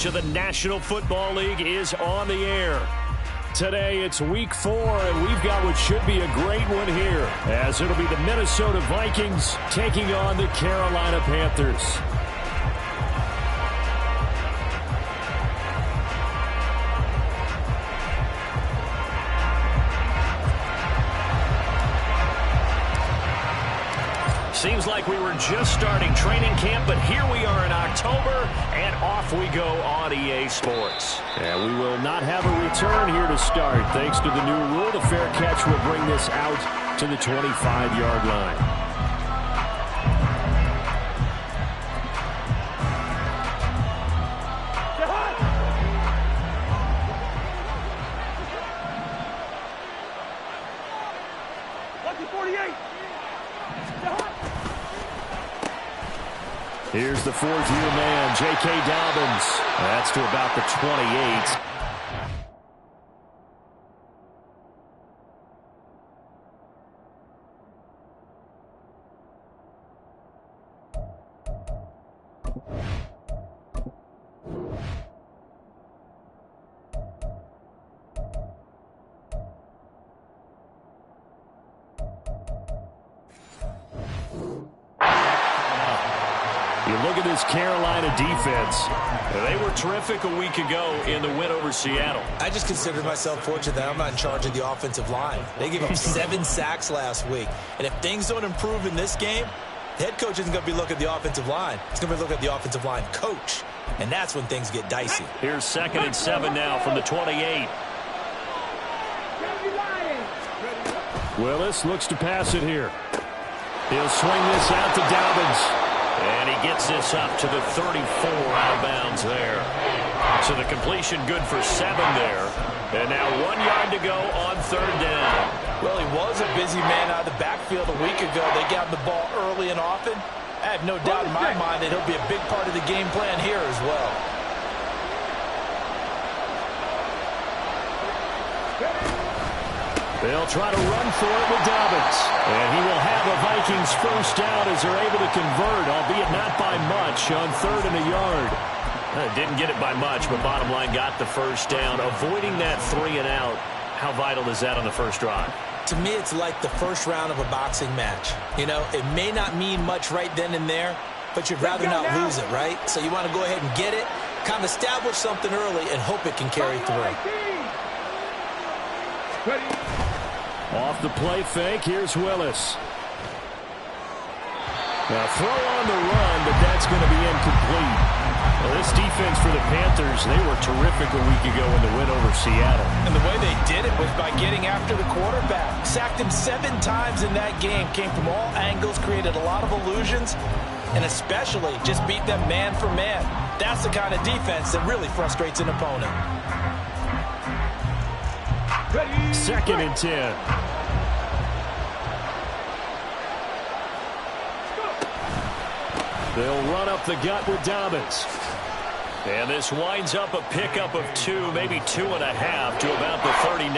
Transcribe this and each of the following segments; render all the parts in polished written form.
To the National Football League is on the air. Today it's week 4, and we've got what should be a great one here, as it'll be the Minnesota Vikings taking on the Carolina Panthers. Seems like we were just starting training camp, but here we are in October, and off we go on EA Sports. And we will not have a return here to start. Thanks to the new rule, the fair catch will bring this out to the 25-yard line. Here's the fourth-year man, J.K. Dobbins. That's to about the 28. You look at this Carolina defense. They were terrific a week ago in the win over Seattle. I just consider myself fortunate that I'm not in charge of the offensive line. They gave up 7 sacks last week. And if things don't improve in this game, the head coach isn't going to be looking at the offensive line. He's going to be looking at the offensive line coach. And that's when things get dicey. Here's 2nd and 7 now from the 28. Willis looks to pass it here. He'll swing this out to Dobbins. And he gets this up to the 34 out of bounds there. So the completion good for 7 there. And now 1 yard to go on 3rd down. Well, he was a busy man out of the backfield a week ago. They got the ball early and often. I have no doubt in my mind that he'll be a big part of the game plan here as well. They'll try to run for it with Dobbins. And he will have a Vikings first down as they're able to convert, albeit not by much, on 3rd and a yard. Didn't get it by much, but bottom line got the first down. Avoiding that 3 and out, how vital is that on the first drive? To me, it's like the first round of a boxing match. You know, it may not mean much right then and there, but you'd rather not lose it, right? So you want to go ahead and get it, kind of establish something early, and hope it can carry through. Off the play fake, here's Willis. Now throw on the run, but that's going to be incomplete. Well, this defense for the Panthers, they were terrific a week ago in the win over Seattle. And the way they did it was by getting after the quarterback. Sacked him 7 times in that game. Came from all angles, created a lot of illusions, and especially just beat them man for man. That's the kind of defense that really frustrates an opponent. 2nd and 10. They'll run up the gut with Dobbins. And this winds up a pickup of 2, maybe 2.5 to about the 39.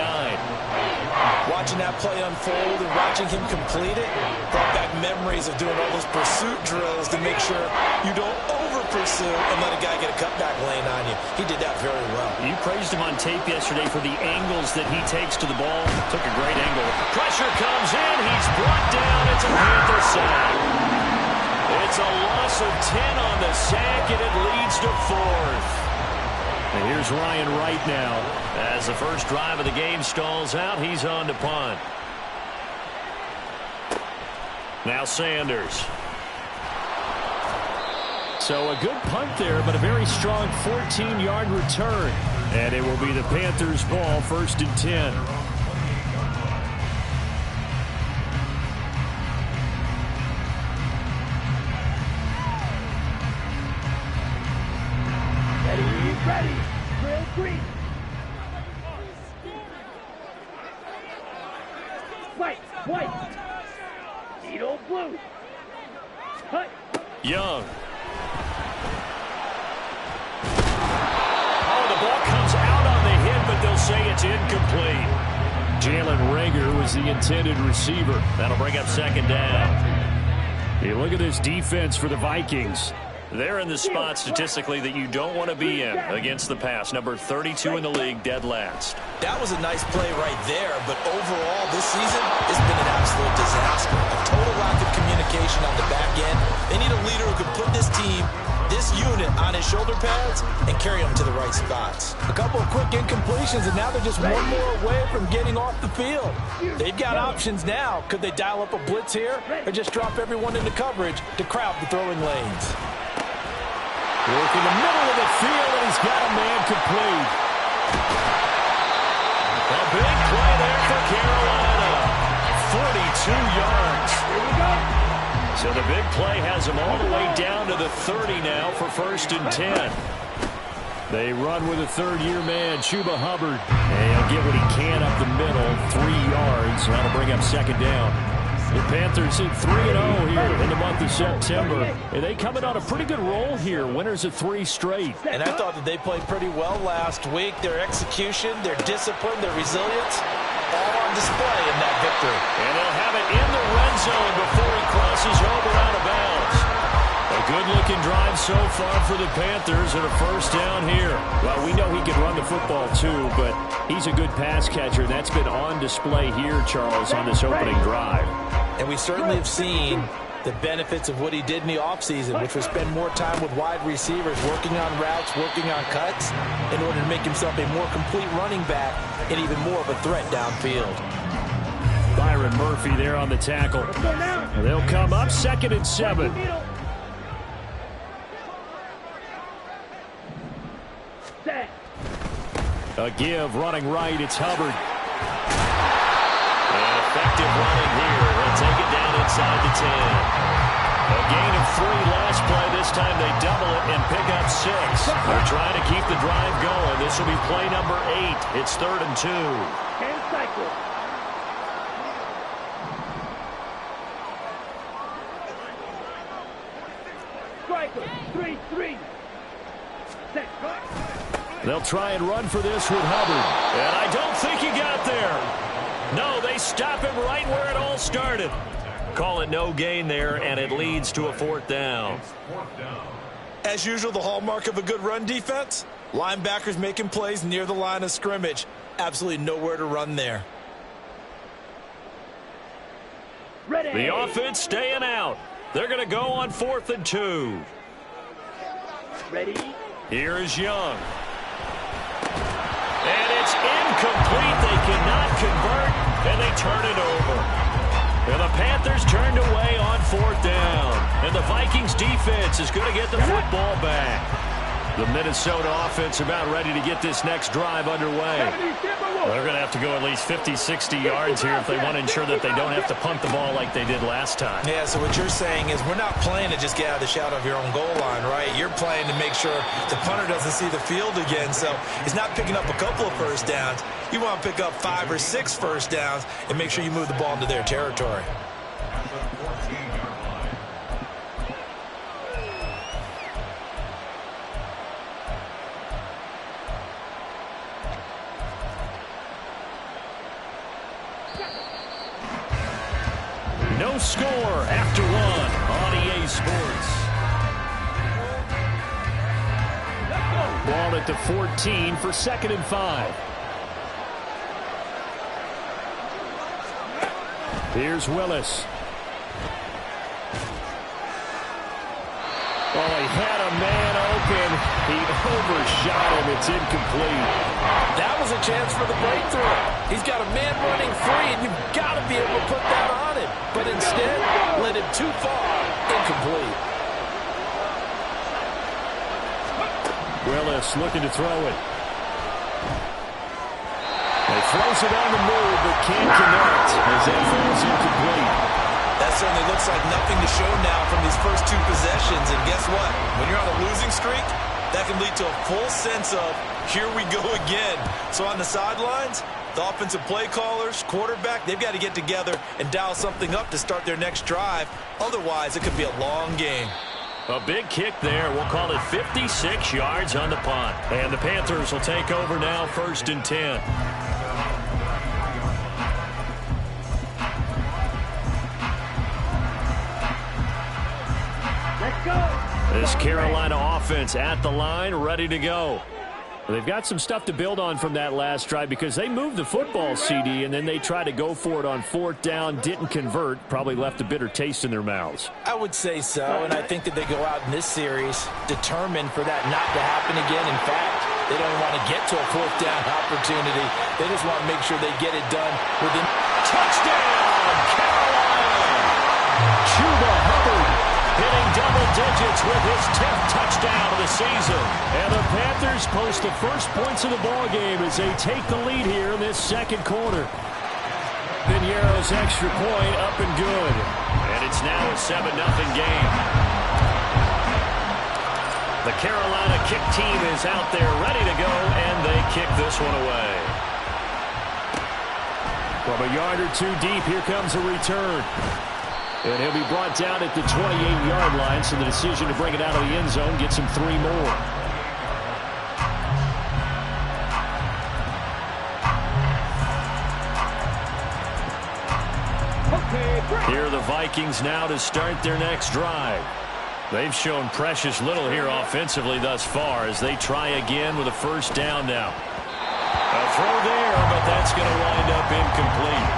Watching that play unfold and watching him complete it brought back memories of doing all those pursuit drills to make sure you don't over-pursue and let a guy get a cutback lane on you. He did that very well. You praised him on tape yesterday for the angles that he takes to the ball. Took a great angle. Pressure comes in. He's brought down. It's a Panther sack. It's a loss of 10 on the sack, and it leads to 4th. And here's Ryan Wright now. As the first drive of the game stalls out, he's on to punt. Now Sanders. So a good punt there, but a very strong 14-yard return. And it will be the Panthers' ball, 1st and 10. Ready, drill 3. White. Needle blue. Cut. Young. Oh, the ball comes out on the hit, but they'll say it's incomplete. Jalen Reagor was the intended receiver. That'll bring up 2nd down. You look at this defense for the Vikings. They're in the spot statistically that you don't want to be in against the pass. Number 32 in the league, dead last. That was a nice play right there, but overall this season, it's been an absolute disaster. A total lack of communication on the back end. They need a leader who can put this team, this unit, on his shoulder pads and carry them to the right spots. A couple of quick incompletions, and now they're just one more away from getting off the field. They've got options now. Could they dial up a blitz here or just drop everyone into coverage to crowd the throwing lanes? Work in the middle of the field, and he's got a man complete. A big play there for Carolina. 42 yards. Here we go. So the big play has them all the way down to the 30 now for 1st and 10. They run with a third-year man, Chuba Hubbard. And he'll get what he can up the middle, 3 yards. That'll bring up 2nd down. The Panthers at 3-0 here in the month of September. And they come in on a pretty good roll here. Winners of 3 straight. And I thought that they played pretty well last week. Their execution, their discipline, their resilience, all on display in that victory. And they'll have it in the red zone before he crosses over out of bounds. A good-looking drive so far for the Panthers and a 1st down here. Well, we know he can run the football too, but he's a good pass catcher. That's been on display here, Charles, on this opening drive. And we certainly have seen the benefits of what he did in the offseason, which was spend more time with wide receivers, working on routes, working on cuts, in order to make himself a more complete running back and even more of a threat downfield. Byron Murphy there on the tackle. They'll come up 2nd and 7. A give, running right, it's Hubbard. And effective running here. They'll take it down inside the 10. A gain of 3 last play. This time they double it and pick up 6. They're trying to keep the drive going. This will be play number 8. It's 3rd and 2. And cycle. Striker, 3-3. Set. They'll try and run for this with Hubbard. And I don't think he got there. No, they stop him right where it all started. Call it no gain there, and it leads to a 4th down. As usual, the hallmark of a good run defense, linebackers making plays near the line of scrimmage. Absolutely nowhere to run there. Ready. The offense staying out. They're going to go on 4th and 2. Ready. Here is Young. And it's incomplete. They cannot convert, and they turn it over. And the Panthers turned away on 4th down. And the Vikings defense is going to get the football back. The Minnesota offense about ready to get this next drive underway. They're going to have to go at least 50, 60 yards here if they want to ensure that they don't have to punt the ball like they did last time. Yeah, so what you're saying is we're not playing to just get out of the shadow of your own goal line, right? You're playing to make sure the punter doesn't see the field again. So he's not picking up a couple of 1st downs. You want to pick up 5 or 6 1st downs and make sure you move the ball into their territory. No score after 1 on EA Sports. Ball at the 14 for 2nd and 5. Here's Willis. Oh, he had a man open. He overshot him. It's incomplete. That was a chance for the breakthrough. He's got a man running free, and you've got to be able to put that on him. But instead, led him too far. Incomplete. Willis looking to throw it. He throws it on the move, but can't connect as that falls incomplete. That certainly looks like nothing to show now from these first 2 possessions. And guess what? When you're on a losing streak, that can lead to a full sense of, here we go again. So on the sidelines, the offensive play callers, quarterback, they've got to get together and dial something up to start their next drive. Otherwise, it could be a long game. A big kick there. We'll call it 56 yards on the punt. And the Panthers will take over now, 1st and 10. Let's go. This Carolina offense at the line, ready to go. They've got some stuff to build on from that last drive because they moved the football, CD, and then they tried to go for it on 4th down, didn't convert, probably left a bitter taste in their mouths. I would say so, and I think that they go out in this series determined for that not to happen again. In fact, they don't want to get to a 4th down opportunity. They just want to make sure they get it done within. Touchdown, Carolina! Chuba Hubbard hitting double digits with his 10th touchdown of the season. And the Panthers post the first points of the ball game as they take the lead here in this second quarter. Piñeiro's extra point up and good. And it's now a 7-0 game. The Carolina kick team is out there ready to go, and they kick this one away. From a yard or two deep, here comes a return. And he'll be brought down at the 28-yard line, so the decision to bring it out of the end zone gets him 3 more. Here are the Vikings now to start their next drive. They've shown precious little here offensively thus far as they try again with a 1st down now. A throw there, but that's going to wind up incomplete.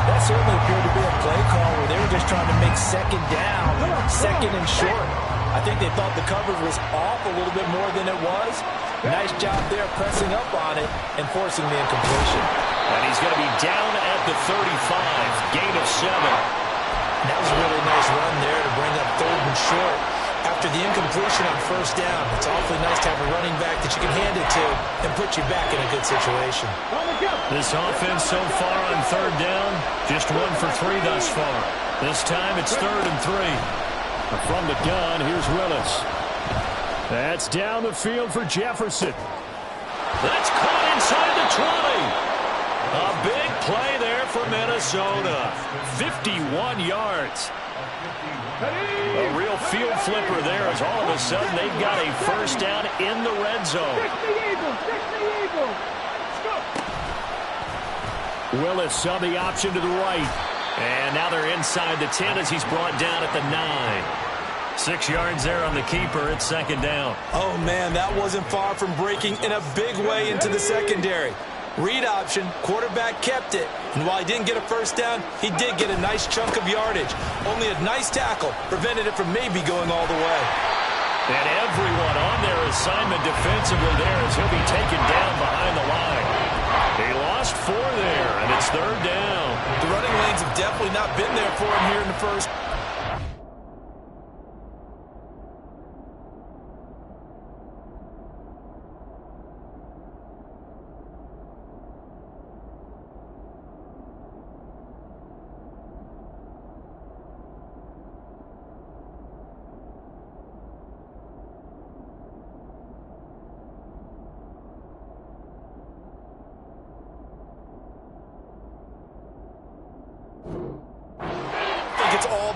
That certainly appeared to be a play call where they were just trying to make 2nd down, 2nd and short. I think they thought the coverage was off a little bit more than it was. Nice job there pressing up on it and forcing the incompletion. And he's going to be down at the 35, gain of 7. That was a really nice run there to bring up 3rd and short. After the incompletion on 1st down, it's awfully nice to have a running back that you can hand it to and put you back in a good situation. This offense so far on 3rd down, just 1 for 3 thus far. This time it's 3rd and 3. From the gun, here's Willis. That's down the field for Jefferson. That's caught inside the 20. A big play there for Minnesota. 51 yards. A real field flipper there as all of a sudden they've got a 1st down in the red zone. Willis saw the option to the right. And now they're inside the 10 as he's brought down at the 9. 6 yards there on the keeper. It's 2nd down. Oh, man, that wasn't far from breaking in a big way into the secondary. Read option, quarterback kept it. And while he didn't get a 1st down, he did get a nice chunk of yardage. Only a nice tackle prevented it from maybe going all the way. And everyone on their assignment defensively there as he'll be taken down behind the line. He lost 4 there, and it's 3rd down. The running lanes have definitely not been there for him here in the first.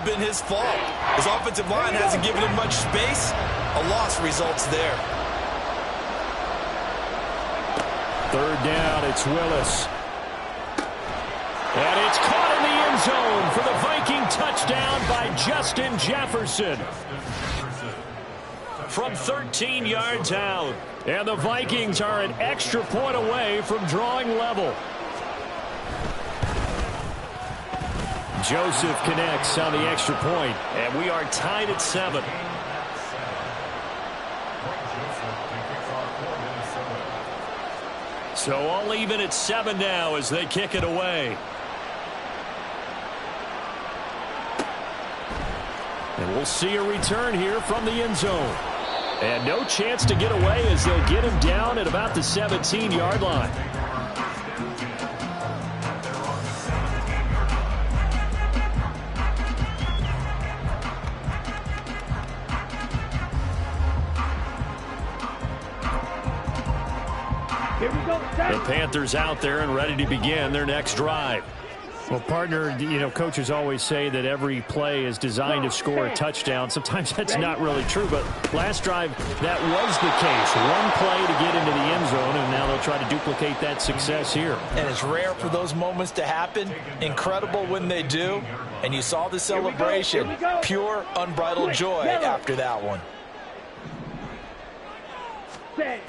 Been his fault. His offensive line hasn't given him much space. A loss results there. 3rd down, it's Willis. And it's caught in the end zone for the Viking touchdown by Justin Jefferson. From 13 yards out. And the Vikings are an extra point away from drawing level. Joseph connects on the extra point, and we are tied at 7. So all even at 7 now as they kick it away. And we'll see a return here from the end zone. And no chance to get away as they'll get him down at about the 17-yard line. The Panthers out there and ready to begin their next drive. Well, partner, coaches always say that every play is designed to score a touchdown. Sometimes that's not really true, but last drive, that was the case. One play to get into the end zone, and now they'll try to duplicate that success here. And it's rare for those moments to happen. Incredible when they do. And you saw the celebration. Pure, unbridled joy after that one. Set.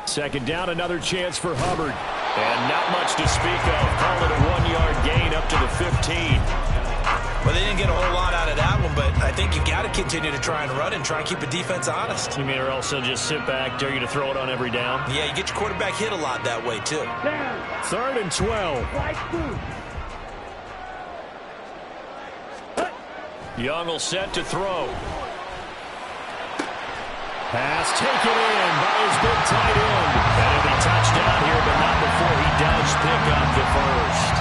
Second down, another chance for Hubbard. And not much to speak of. Call it a 1-yard gain up to the 15. Well, they didn't get a whole lot out of that one, but I think you got to continue to try and run and try and keep the defense honest. You mean, or else they'll just sit back, dare you to throw it on every down? Yeah, you get your quarterback hit a lot that way, too. Down. 3rd and 12. Right through. Young will set to throw. Pass taken in by his big tight end. And he'll be touchdown here, but not before he does pick up the first.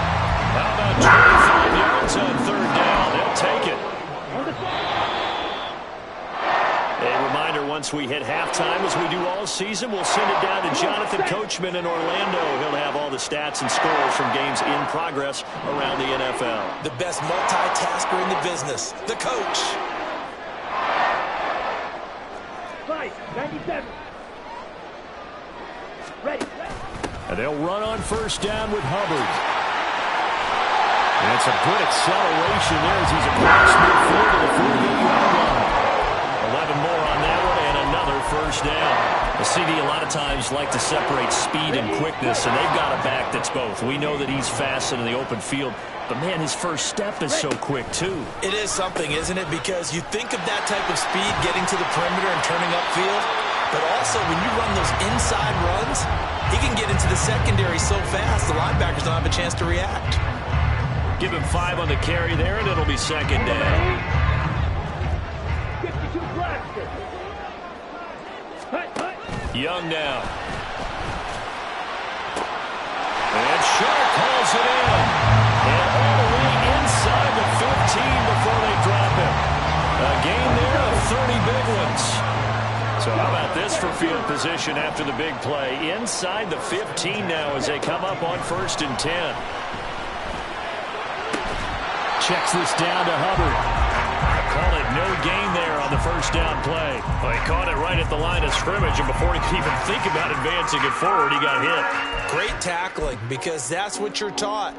How about 25 yards on 3rd down? They'll take it. A reminder, once we hit halftime, as we do all season, we'll send it down to Jonathan Coachman in Orlando. He'll have all the stats and scores from games in progress around the NFL. The best multitasker in the business, the coach. 97. Ready. And they'll run on 1st down with Hubbard. And it's a good acceleration there as he's across midfield to the 48-yard line. 11 more on that one and another 1st down. The CD a lot of times like to separate speed and quickness, and they've got a back that's both. We know that he's fast in the open field, but man, his first step is so quick too. It is something, isn't it? Because you think of that type of speed getting to the perimeter and turning upfield, but also when you run those inside runs, he can get into the secondary so fast the linebackers don't have a chance to react. Give him 5 on the carry there, and it'll be 2nd down. 52 blaster. Young now. And Sharp calls it in. And all the way inside the 15 before they drop him. A gain there of 30 big ones. So how about this for field position after the big play? Inside the 15 now as they come up on 1st and 10. Checks this down to Hubbard. Call it no gain there on the 1st down play. Well, he caught it right at the line of scrimmage, and before he could even think about advancing it forward, he got hit. Great tackling, because that's what you're taught.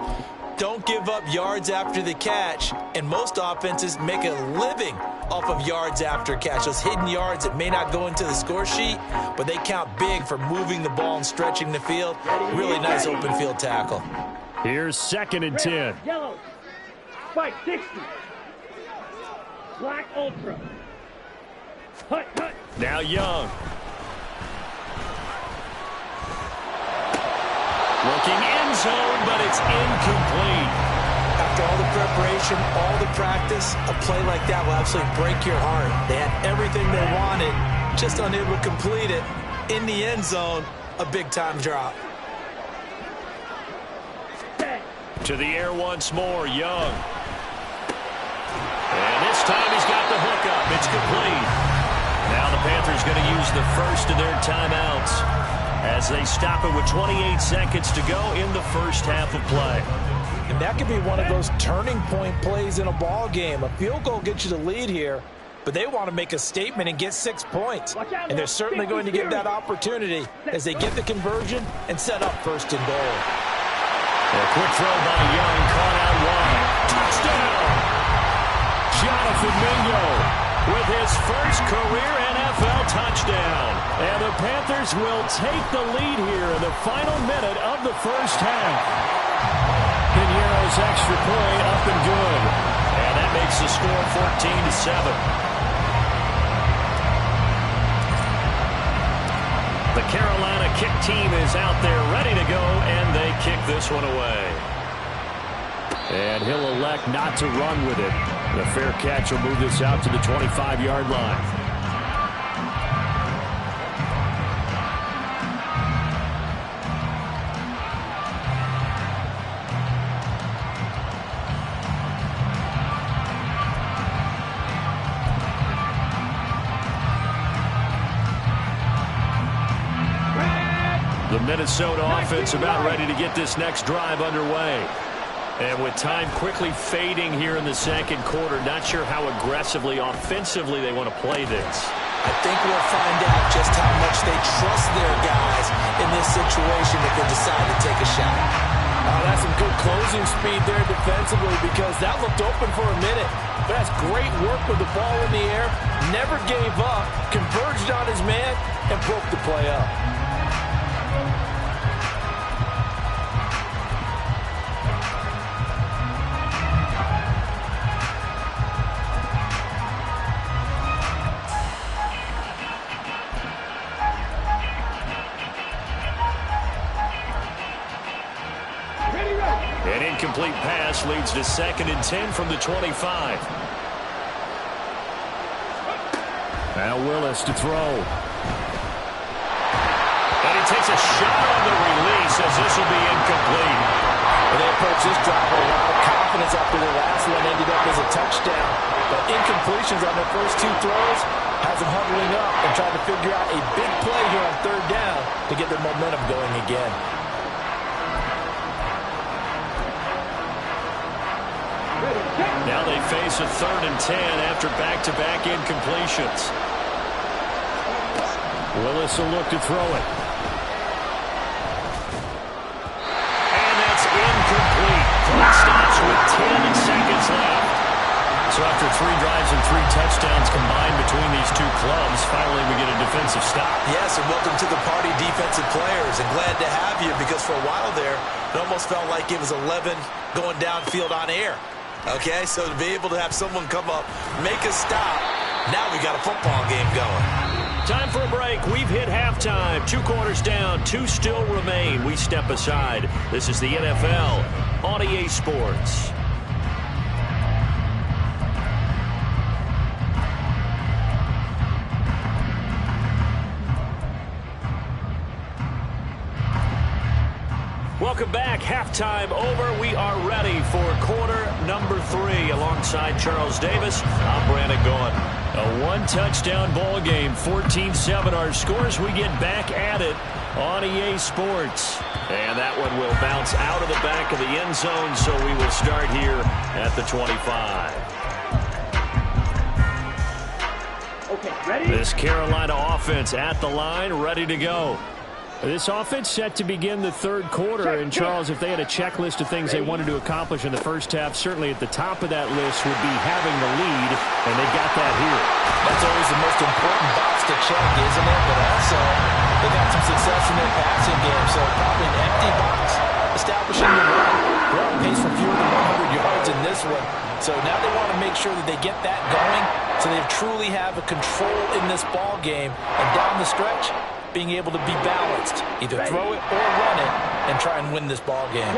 Don't give up yards after the catch, and most offenses make a living off of yards after catch. Those hidden yards that may not go into the score sheet, but they count big for moving the ball and stretching the field. Really nice open field tackle. Here's 2nd and 10. Yellow. Spike 60. Black Ultra. Hut. Now Young. Looking end zone, but it's incomplete. After all the preparation, all the practice, a play like that will absolutely break your heart. They had everything they wanted, just unable to complete it. In the end zone, a big-time drop. To the air once more, Young. And this time he's got the hookup. It's complete. Now the Panthers going to use the first of their timeouts as they stop it with 28 seconds to go in the 1st half of play. And that could be one of those turning point plays in a ball game. A field goal gets you the lead here, but they want to make a statement and get 6 points. And they're certainly going to get that opportunity as they get the conversion and set up 1st and goal. A quick throw by Young, caught out wide. Touchdown! Jonathan Mingo with his first career NFL touchdown. And the Panthers will take the lead here in the final minute of the 1st half. Piñeiro's extra point up and good. And that makes the score 14-7. The Carolina kick team is out there ready to go, and they kick this one away. And he'll elect not to run with it. The fair catch will move this out to the 25-yard line. The Minnesota offense about ready to get this next drive underway. And with time quickly fading here in the 2nd quarter, not sure how aggressively, offensively they want to play this. I think we'll find out just how much they trust their guys in this situation if they decide to take a shot. That's some good closing speed there defensively because that looked open for a minute. But that's great work with the ball in the air. Never gave up, converged on his man, and broke the play up. An incomplete pass leads to 2nd and 10 from the 25. Now Willis to throw. And he takes a shot on the release as this will be incomplete. And they approach this drive with a lot of confidence after their last one ended up as a touchdown. But incompletions on their first 2 throws has them huddling up and trying to figure out a big play here on 3rd down to get their momentum going again. Now they face a 3rd and 10 after back-to-back incompletions. Willis will look to throw it. And that's incomplete. Clock stops with 10 seconds left. So after 3 drives and 3 touchdowns combined between these 2 clubs, finally we get a defensive stop. Yes, and welcome to the party, defensive players, and glad to have you because for a while there, it almost felt like it was 11 going downfield on air. Okay, so to be able to have someone come up, make a stop, now we got a football game going. Time for a break. We've hit halftime. 2 quarters down, 2 still remain. We step aside. This is the NFL on EA Sports. Welcome back. Halftime over. We are ready for quarter number 3. Alongside Charles Davis, I'm Brandon Gaughan. A 1-touchdown ball game, 14-7 our scores. We get back at it on EA Sports. And that one will bounce out of the back of the end zone, so we will start here at the 25. Okay, ready? This Carolina offense at the line, ready to go. This offense set to begin the 3rd quarter, and Charles, if they had a checklist of things they wanted to accomplish in the first half, certainly at the top of that list would be having the lead, and they got that here. That's always the most important box to check, isn't it? But also, they got some success in their passing game, so probably an empty box establishing the run. They're on pace for fewer than 100 yards in this one, so now they want to make sure that they get that going so they truly have a control in this ball game, and down the stretch, being able to be balanced, either throw it or run it, and try and win this ball game.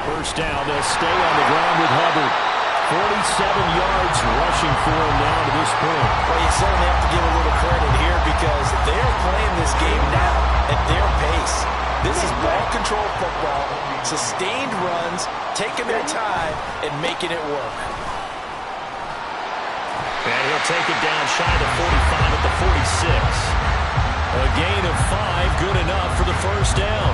First down, they'll stay on the ground with Hubbard. 47 yards rushing for him now to this point. Well, you certainly have to give a little credit here because they're playing this game now at their pace. This is ball control football, sustained runs, taking their time, and making it work. And he'll take it down shy of the 45 at the 46. A gain of 5, good enough for the first down.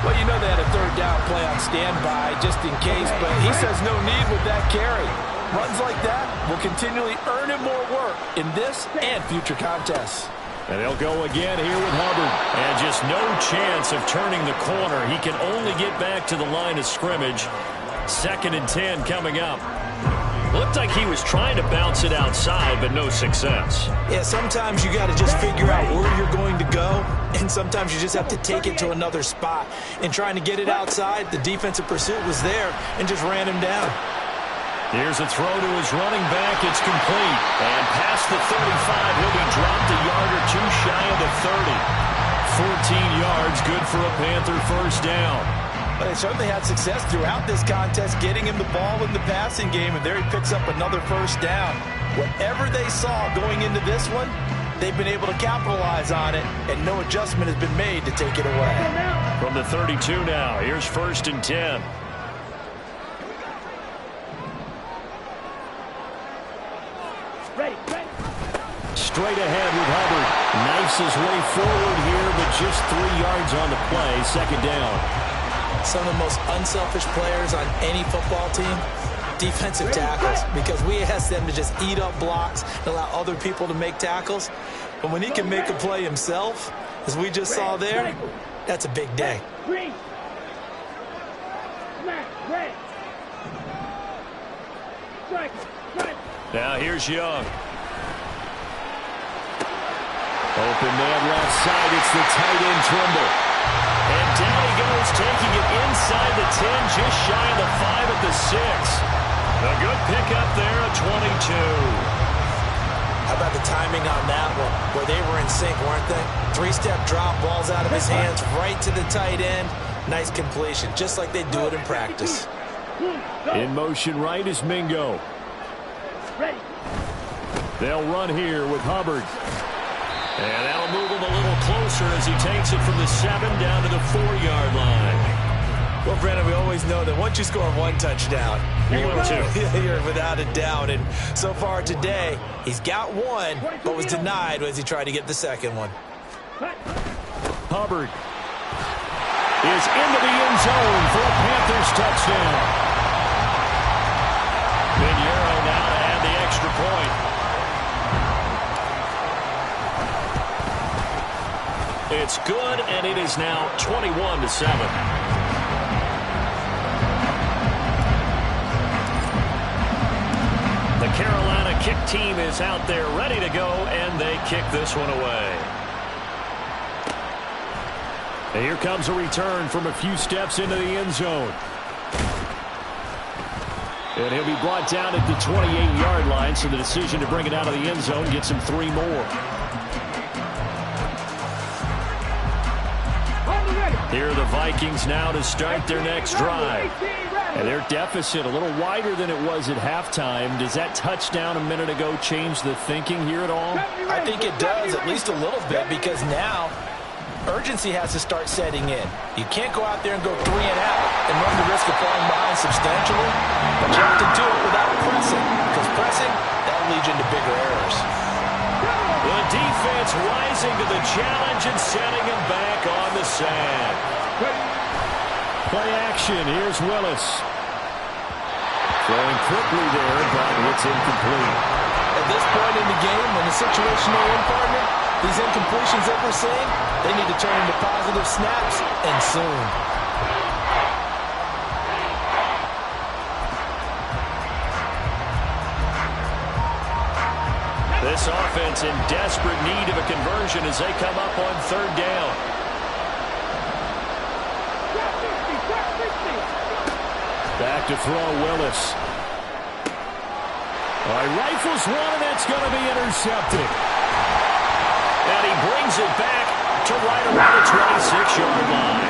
Well, you know they had a 3rd down play on standby just in case, but he says no need with that carry. Runs like that will continually earn him more work in this and future contests. And they'll go again here with Hubbard. And just no chance of turning the corner. He can only get back to the line of scrimmage. 2nd and 10 coming up. Looked like he was trying to bounce it outside, but no success. Yeah, sometimes you got to just figure out where you're going to go, and sometimes you just have to take it to another spot. And trying to get it outside, the defensive pursuit was there and just ran him down. Here's a throw to his running back. It's complete. And past the 35, he'll be dropped a yard or 2 shy of the 30. 14 yards, good for a Panther first down. But they certainly had success throughout this contest, getting him the ball in the passing game, and there he picks up another first down. Whatever they saw going into this one, they've been able to capitalize on it, and no adjustment has been made to take it away. From the 32 now, here's 1st and 10. Ready. Straight ahead with Hubbard. Knifes his way forward here, but just 3 yards on the play, 2nd down. Some of the most unselfish players on any football team, defensive tackles, because we ask them to just eat up blocks and allow other people to make tackles. But when he can make a play himself, as we just saw there, That's a big day. Green. Smack. Red. Strike. Strike. Now here's Young. Open man left side. It's the tight end Trimble. And down he goes, taking it inside the 10, just shy of the 5 at the 6. A good pickup there at 22. How about the timing on that one, where they were in sync, weren't they? Three-step drop, balls out of his hands, right to the tight end. Nice completion, just like they do it in practice. In motion right is Mingo. Ready. They'll run here with Hubbard. And that'll move him a little closer as he takes it from the 7 down to the 4-yard line. Well, Brandon, we always know that once you score one touchdown, you're without a doubt. And so far today, he's got one, but was denied as he tried to get the second one. Hubbard is into the end zone for a Panthers touchdown. Pinheiro now to add the extra point. It's good, and it is now 21-7. The Carolina kick team is out there ready to go, and they kick this one away. And here comes a return from a few steps into the end zone. And he'll be brought down at the 28-yard line, so the decision to bring it out of the end zone gets him 3 more. Here are the Vikings now to start their next drive. And their deficit a little wider than it was at halftime. Does that touchdown a minute ago change the thinking here at all? I think it does, at least a little bit, because now urgency has to start setting in. You can't go out there and go 3 and out and run the risk of falling behind substantially, but you have to do it without pressing, because pressing, that'll lead you into bigger errors. The defense rising to the challenge and setting him back on the sand. Play action. Here's Willis. Throwing quickly there, but it's incomplete. At this point in the game, when the situation they're in, partner, these incompletions that we're seeing, they need to turn into positive snaps, and soon. This offense in desperate need of a conversion as they come up on 3rd down. Back to throw, Willis. All right, rifles one, and that's going to be intercepted. And he brings it back to right around the 26-yard line.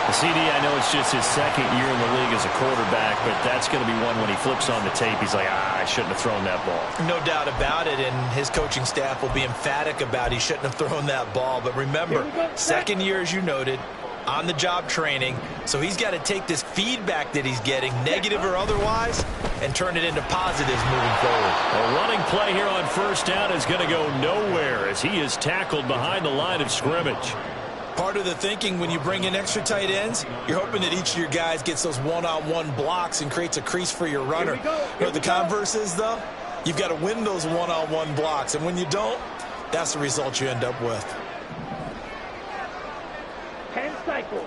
The CD, I know it's just his 2nd year in the league as a quarterback, but that's going to be one when he flips on the tape. He's like, I shouldn't have thrown that ball. No doubt about it, and his coaching staff will be emphatic about he shouldn't have thrown that ball. But remember, 2nd year, as you noted, on-the-job training, so he's got to take this feedback that he's getting, negative or otherwise, and turn it into positives moving forward. A running play here on 1st down is going to go nowhere as he is tackled behind the line of scrimmage. Part of the thinking when you bring in extra tight ends, you're hoping that each of your guys gets those one-on-one blocks and creates a crease for your runner. You know what the converse is, though? You've got to win those one-on-one blocks, and when you don't, that's the result you end up with. 10 cycles.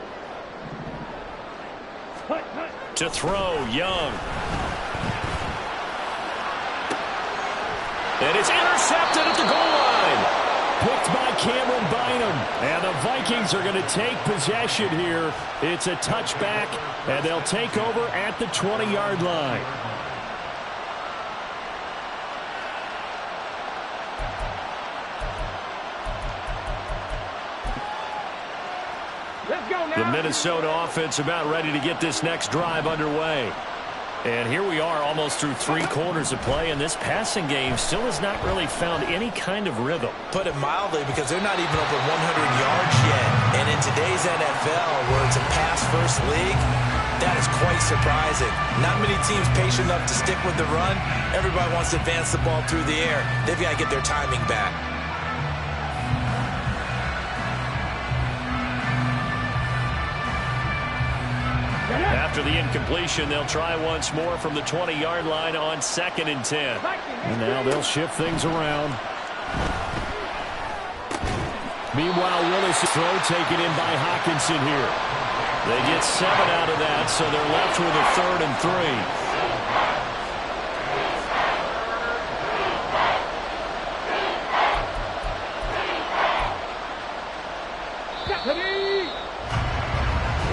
To throw, Young. And it's intercepted at the goal line. Picked by Cameron Bynum. And the Vikings are going to take possession here. It's a touchback, and they'll take over at the 20-yard line. Let's go now. The Minnesota offense about ready to get this next drive underway. And here we are almost through 3 quarters of play, and this passing game still has not really found any kind of rhythm. Put it mildly, because they're not even over 100 yards yet. And in today's NFL, where it's a pass-first league, that is quite surprising. Not many teams patient enough to stick with the run. Everybody wants to advance the ball through the air. They've got to get their timing back. After the incompletion, they'll try once more from the 20-yard line on 2nd and 10. And now they'll shift things around. Meanwhile, Willis' throw taken in by Hawkinson here. They get 7 out of that, so they're left with a 3rd and 3.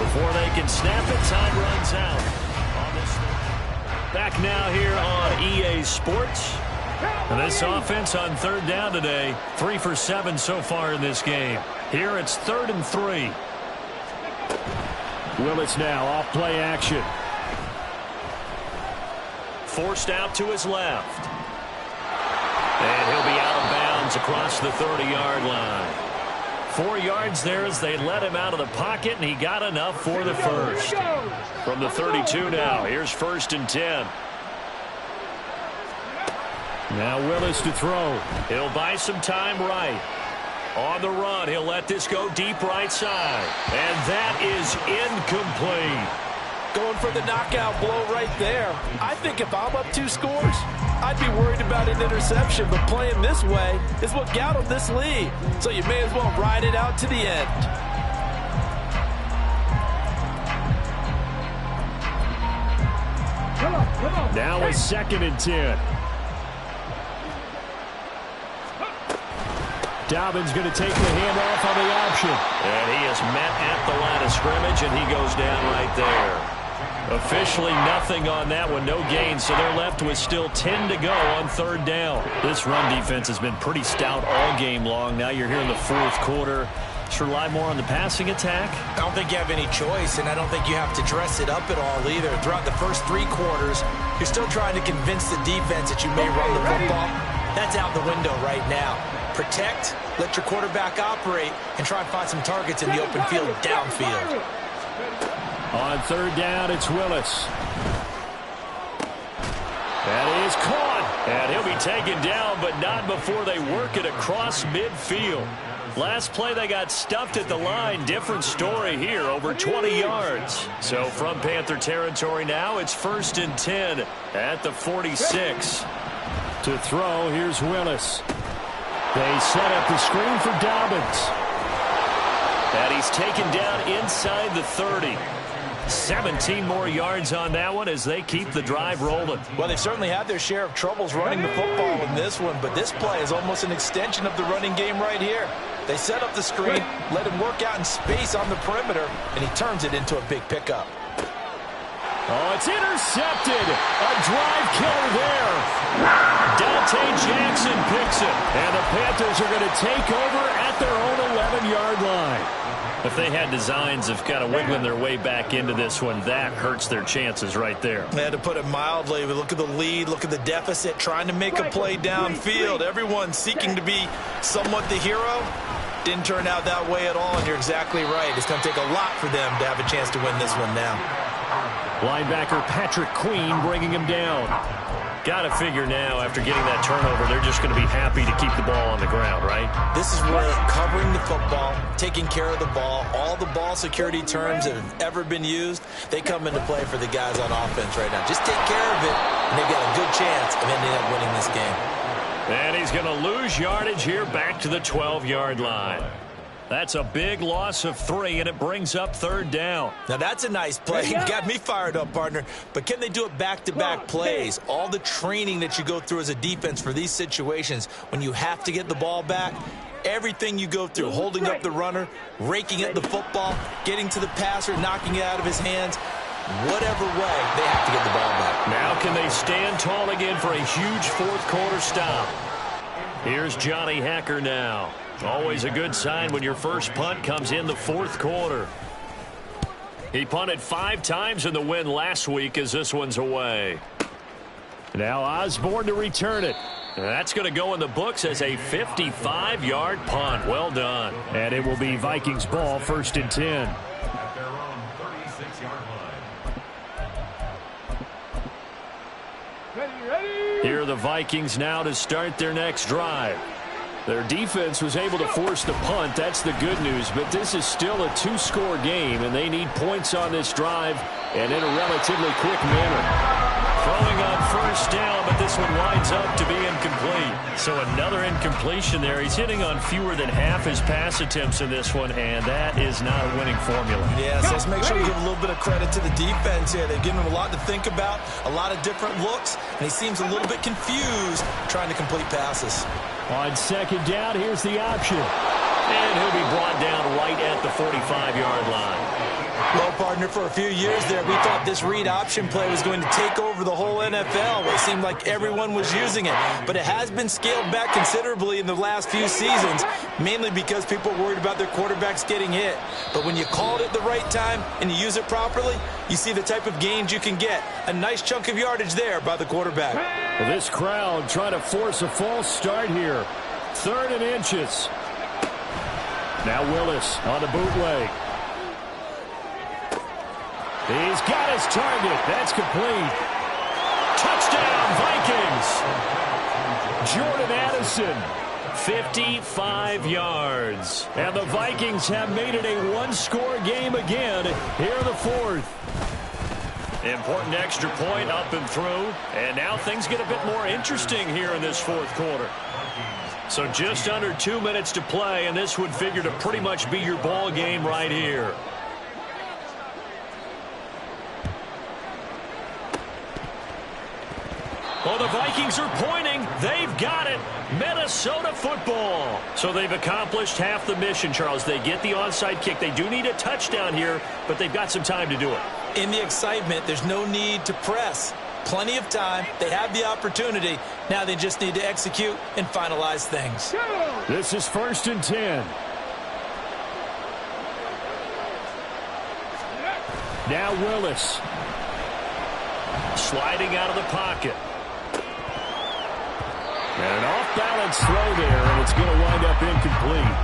Before they can snap it, time runs out. Back now here on EA Sports. And this offense on 3rd down today, 3 for 7 so far in this game. Here it's 3rd and 3. Willis now off play action. Forced out to his left. And he'll be out of bounds across the 30-yard line. 4 yards there as they let him out of the pocket, and he got enough for the first. From the 32 now, here's 1st and 10. Now Willis to throw. He'll buy some time right. On the run, he'll let this go deep right side. And that is incomplete. Going for the knockout blow right there. I think if I'm up 2 scores, I'd be worried about an interception, but playing this way is what got him this lead. So you may as well ride it out to the end. Come on. Now it's 2nd and 10. Dobbins going to take the handoff on the option. And he is met at the line of scrimmage, and he goes down right there. Officially nothing on that one, no gain, so they're left with still 10 to go on 3rd down. This run defense has been pretty stout all game long. Now you're here in the 4th quarter. Should rely more on the passing attack? I don't think you have any choice, and I don't think you have to dress it up at all either. Throughout the first 3 quarters, you're still trying to convince the defense that you may run the football. That's out the window right now. Protect, let your quarterback operate, and try and find some targets in the open field downfield. On 3rd down, it's Willis. That is caught. And he'll be taken down, but not before they work it across midfield. Last play, they got stuffed at the line. Different story here, over 20 yards. So from Panther territory now, it's 1st and 10 at the 46. To throw, here's Willis. They set up the screen for Dobbins. And he's taken down inside the 30. 17 more yards on that one as they keep the drive rolling. Well, they've certainly had their share of troubles running the football in this one, but this play is almost an extension of the running game right here. They set up the screen, let him work out in space on the perimeter, and he turns it into a big pickup. Oh, it's intercepted. A drive killer there. Dante Jackson picks it. And the Panthers are going to take over at their own 11-yard line. If they had designs of kind of wiggling their way back into this one, that hurts their chances right there. They had to put it mildly. Look at the lead, look at the deficit, trying to make a play downfield. Everyone seeking to be somewhat the hero. Didn't turn out that way at all, and you're exactly right. It's going to take a lot for them to have a chance to win this one now. Linebacker Patrick Queen bringing him down. Got to figure now, after getting that turnover, they're just going to be happy to keep the ball on the ground, right? This is where covering the football, taking care of the ball, all the ball security terms that have ever been used, they come into play for the guys on offense right now. Just take care of it, and they've got a good chance of ending up winning this game. And he's going to lose yardage here back to the 12-yard line. That's a big loss of 3, and it brings up 3rd down. Now, that's a nice play. Got me fired up, partner. But can they do it back-to-back plays? All the training that you go through as a defense for these situations, when you have to get the ball back, everything you go through, holding up the runner, raking at the football, getting to the passer, knocking it out of his hands, whatever way, they have to get the ball back. Now can they stand tall again for a huge 4th quarter stop? Here's Johnny Hacker now. Always a good sign when your first punt comes in the 4th quarter. He punted 5 times in the win last week as this one's away. Now Osborne to return it. That's going to go in the books as a 55-yard punt. Well done. And it will be Vikings ball, 1st and 10. Here are the Vikings now to start their next drive. Their defense was able to force the punt. That's the good news. But this is still a 2-score game, and they need points on this drive and in a relatively quick manner. Throwing on first down, but this one winds up to be incomplete. So another incompletion there. He's hitting on fewer than half his pass attempts in this one, and that is not a winning formula. Yeah, so let's make sure we give a little bit of credit to the defense here. They've given him a lot to think about, a lot of different looks, and he seems a little bit confused trying to complete passes. On second down, here's the option. And he'll be brought down right at the 45-yard line. Well, partner, for a few years there, we thought this read option play was going to take over the whole NFL. It seemed like everyone was using it, but it has been scaled back considerably in the last few seasons, mainly because people are worried about their quarterbacks getting hit. But when you call it at the right time and you use it properly, you see the type of gains you can get. A nice chunk of yardage there by the quarterback. Well, this crowd trying to force a false start here. 3rd and inches. Now Willis on the bootleg. He's got his target. That's complete. Touchdown, Vikings. Jordan Addison, 55 yards. And the Vikings have made it a one-score game again here in the 4th. Important extra point up and through. And now things get a bit more interesting here in this 4th quarter. So just under 2 minutes to play, and this would figure to pretty much be your ball game right here. Well, the Vikings are pointing. They've got it. Minnesota football. So they've accomplished half the mission, Charles. They get the onside kick. They do need a touchdown here, but they've got some time to do it. In the excitement, there's no need to press. Plenty of time. They have the opportunity. Now they just need to execute and finalize things. This is 1st and 10. Now Willis. Sliding out of the pocket. And an off-balance throw there, and it's going to wind up incomplete.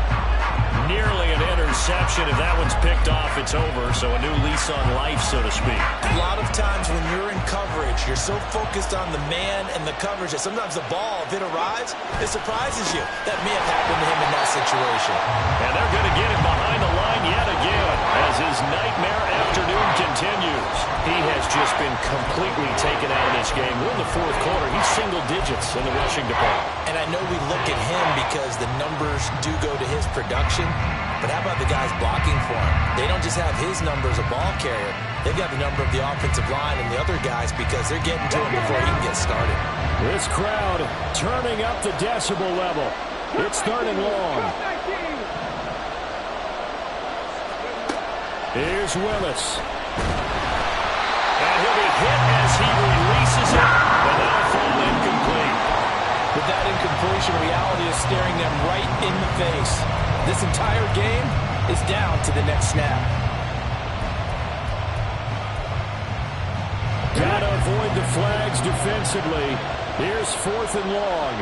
Nearly an interception. If that one's picked off, it's over. So a new lease on life, so to speak. A lot of times when you're in coverage, you're so focused on the man and the coverage that sometimes the ball, if it arrives, it surprises you. That may have happened to him in that situation. And they're going to get him behind the line yet again as his nightmare afternoon continues. He has just been completely taken out of this game. We're in the 4th quarter. He's single digits in the rushing department. And I know we look at him because the numbers do go to his production. But how about the guys blocking for him? They don't just have his number as a ball carrier. They've got the number of the offensive line and the other guys because they're getting to him before he can get started. This crowd turning up the decibel level. It's 3rd and long. Here's Willis. And he'll be hit as he releases it. And that'll fall incomplete. With that incompletion, reality is staring them right in the face. This entire game is down to the next snap. Gotta avoid the flags defensively. Here's 4th and long.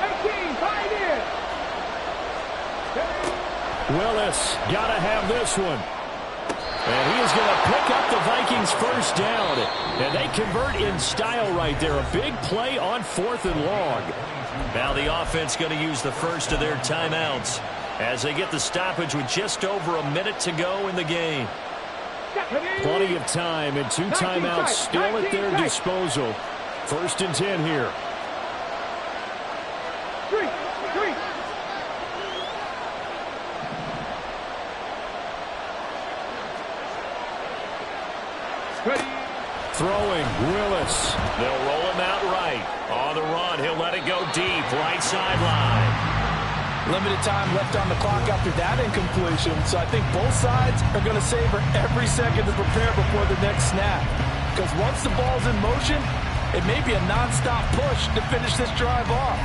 18, fight in. Willis, gotta have this one. And he is going to pick up the Vikings' first down. And they convert in style right there. A big play on 4th and long. Now the offense going to use the first of their timeouts as they get the stoppage with just over a minute to go in the game. Plenty of time and 2 timeouts still at their disposal. 1st and 10 here. 3. Throwing, Willis. They'll roll him out right. On the run, he'll let it go deep, right sideline. Limited time left on the clock after that incompletion, so I think both sides are going to savor every second to prepare before the next snap. Because once the ball's in motion, it may be a non-stop push to finish this drive off.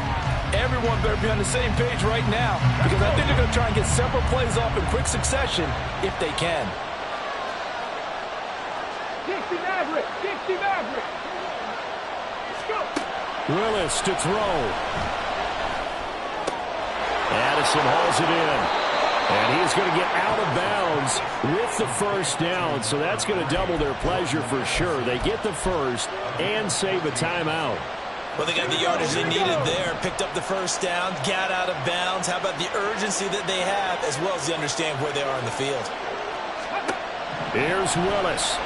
Everyone better be on the same page right now, because I think they're going to try and get several plays off in quick succession if they can. Dixie Maverick. Let's go. Willis to throw. Addison hauls it in. And he's going to get out of bounds with the first down. So that's going to double their pleasure for sure. They get the first and save a timeout. Well, they got the yardage they needed there. Picked up the first down, got out of bounds. How about the urgency that they have as well as the understand where they are in the field? Here's Willis.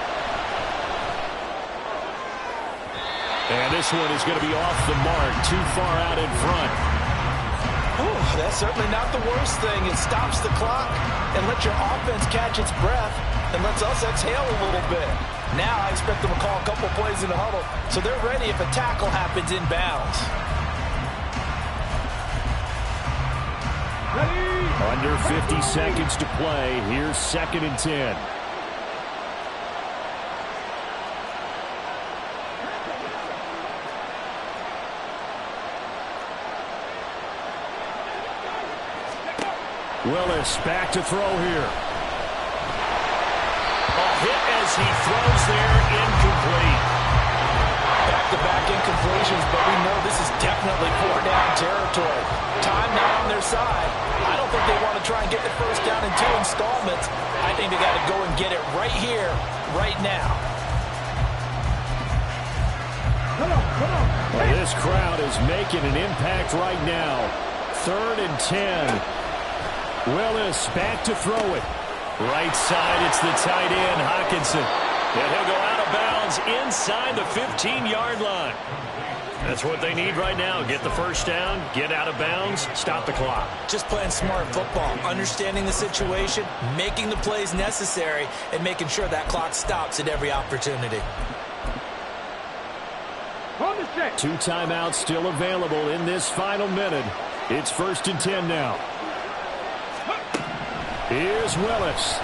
And this one is going to be off the mark, too far out in front. Ooh, that's certainly not the worst thing. It stops the clock and lets your offense catch its breath and lets us exhale a little bit. Now I expect them to call a couple plays in the huddle so they're ready if a tackle happens inbounds. Under 50 seconds to play. Here's 2nd and 10. Willis back to throw here. A hit as he throws there, incomplete. Back-to-back incompletions, but we know this is definitely 4-down territory. Time now on their side. I don't think they want to try and get the first down in 2 installments. I think they got to go and get it right here, right now. Come on, come on. Well, this crowd is making an impact right now. 3rd and 10. Willis back to throw it. Right side, it's the tight end, Hockenson. And he'll go out of bounds inside the 15-yard line. That's what they need right now. Get the first down, get out of bounds, stop the clock. Just playing smart football, understanding the situation, making the plays necessary, and making sure that clock stops at every opportunity. On the set. 2 timeouts still available in this final minute. It's 1st and 10 now. Here's Willis.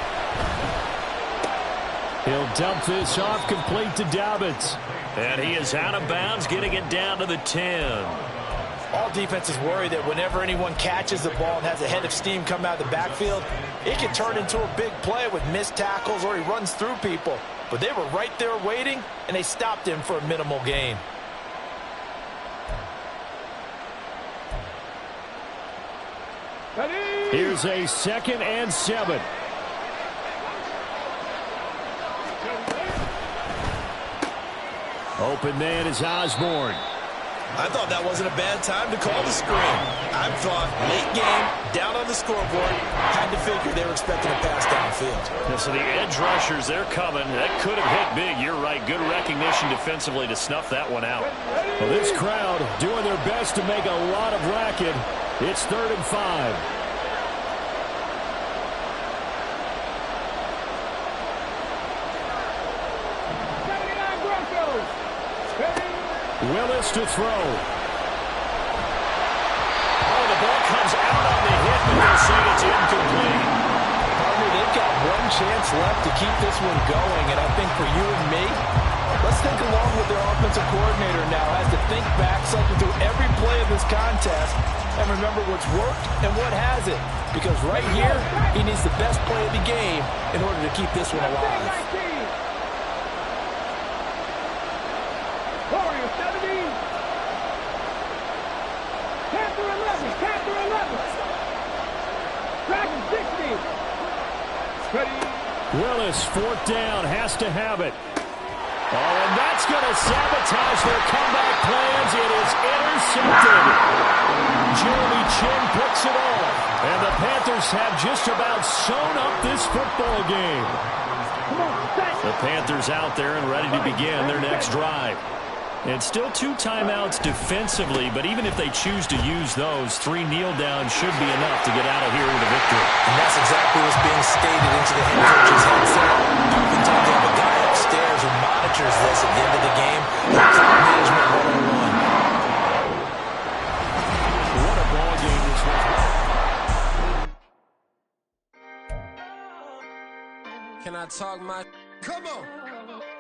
He'll dump this off complete to Dobbins. And he is out of bounds, getting it down to the 10. All defenses worry that whenever anyone catches the ball and has a head of steam come out of the backfield, it can turn into a big play with missed tackles or he runs through people. But they were right there waiting, and they stopped him for a minimal gain. Here's a 2nd and 7. Open man is Osborne. I thought that wasn't a bad time to call the screen. I thought late game, down on the scoreboard, had to figure they were expecting a pass downfield. Yeah, so the edge rushers, they're coming. That could have hit big. You're right. Good recognition defensively to snuff that one out. Well, this crowd doing their best to make a lot of racket. It's 3rd and 5. Willis to throw. Oh, the ball comes out on the hit, but they'll say it's incomplete. Partner, they've got one chance left to keep this one going, and I think for you and me, let's think along with their offensive coordinator now as to think back, cycle through every play of this contest, and remember what's worked and what hasn't. Because right here, he needs the best play of the game in order to keep this one alive. Willis, 4th down, has to have it. Oh, and that's going to sabotage their comeback plans. It is intercepted. Jeremy Chin picks it off. And the Panthers have just about sewn up this football game. The Panthers out there and ready to begin their next drive. And still 2 timeouts defensively, but even if they choose to use those, 3 kneel downs should be enough to get out of here with a victory. And that's exactly what's being stated into the head coach's headset. Oftentimes they have a guy upstairs who monitors this at the end of the game. Clock management 101. What a ball game this was. Can I talk my... Come on!